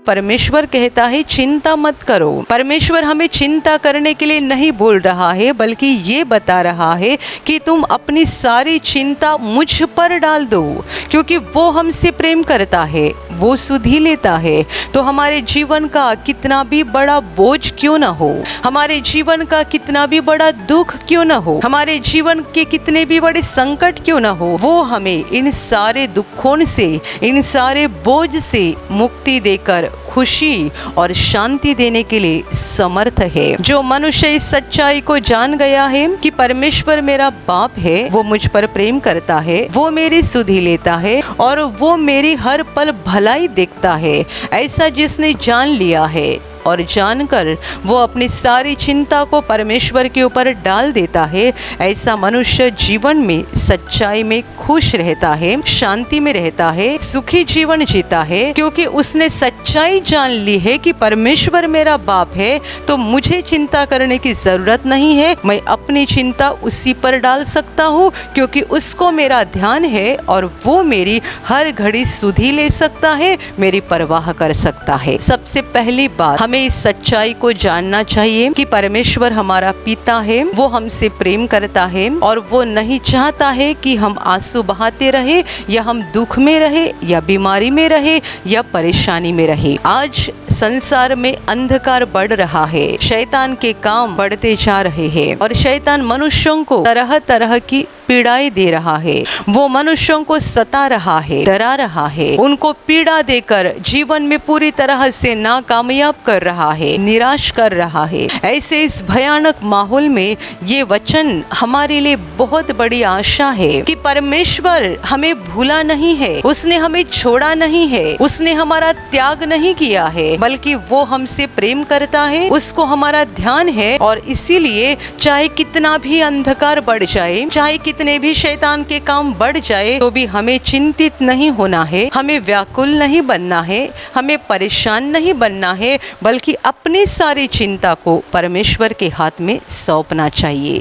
परमेश्वर कहता है चिंता मत करो। परमेश्वर हमें चिंता करने के लिए नहीं बोल रहा है, बल्कि ये बता रहा है कि तुम अपनी सारी चिंता मुझ पर डाल दो, क्योंकि वो हमसे प्रेम करता है, वो सुधि लेता है। तो हमारे जीवन का कितना भी बड़ा बोझ क्यों ना हो, हमारे जीवन का कितना भी बड़ा दुख क्यों ना हो, हमारे जीवन के कितने भी बड़े संकट क्यों ना हो, वो हमें इन सारे दुखों से, इन सारे बोझ से मुक्ति देकर खुशी और शांति देने के लिए समर्थ है। जो मनुष्य इस सच्चाई को जान गया है कि परमेश्वर मेरा बाप है, वो मुझ पर प्रेम करता है, वो मेरी सुधि लेता है और वो मेरी हर पल भलाई देखता है, ऐसा जिसने जान लिया है और जानकर वो अपनी सारी चिंता को परमेश्वर के ऊपर डाल देता है, ऐसा मनुष्य जीवन में सच्चाई में खुश रहता है, शांति में रहता है, सुखी जीवन जीता है, क्योंकि उसने सच्चाई जान ली है कि परमेश्वर मेरा बाप है, तो मुझे चिंता करने की जरूरत नहीं है। मैं अपनी चिंता उसी पर डाल सकता हूँ, क्योंकि उसको मेरा ध्यान है और वो मेरी हर घड़ी सुधि ले सकता है, मेरी परवाह कर सकता है। सबसे पहली बात हमें इस सच्चाई को जानना चाहिए कि परमेश्वर हमारा पिता है, वो हमसे प्रेम करता है और वो नहीं चाहता है कि हम आंसू बहाते रहे, या हम दुख में रहे, या बीमारी में रहे, या परेशानी में रहे। आज संसार में अंधकार बढ़ रहा है, शैतान के काम बढ़ते जा रहे हैं और शैतान मनुष्यों को तरह तरह की पीड़ाएं दे रहा है, वो मनुष्यों को सता रहा है, डरा रहा है, उनको पीड़ा देकर जीवन में पूरी तरह से नाकामयाब कर रहा है, निराश कर रहा है। ऐसे इस भयानक माहौल में ये वचन हमारे लिए बहुत बड़ी आशा है कि परमेश्वर हमें भूला नहीं है, उसने हमें छोड़ा नहीं है, उसने हमारा त्याग नहीं किया है, बल्कि वो हमसे प्रेम करता है, उसको हमारा ध्यान है। और इसीलिए चाहे कितना भी अंधकार बढ़ जाए, चाहे कितने भी शैतान के काम बढ़ जाए, तो भी हमें चिंतित नहीं होना है, हमें व्याकुल नहीं बनना है, हमें परेशान नहीं बनना है, बल्कि अपनी सारी चिंता को परमेश्वर के हाथ में सौंपना चाहिए।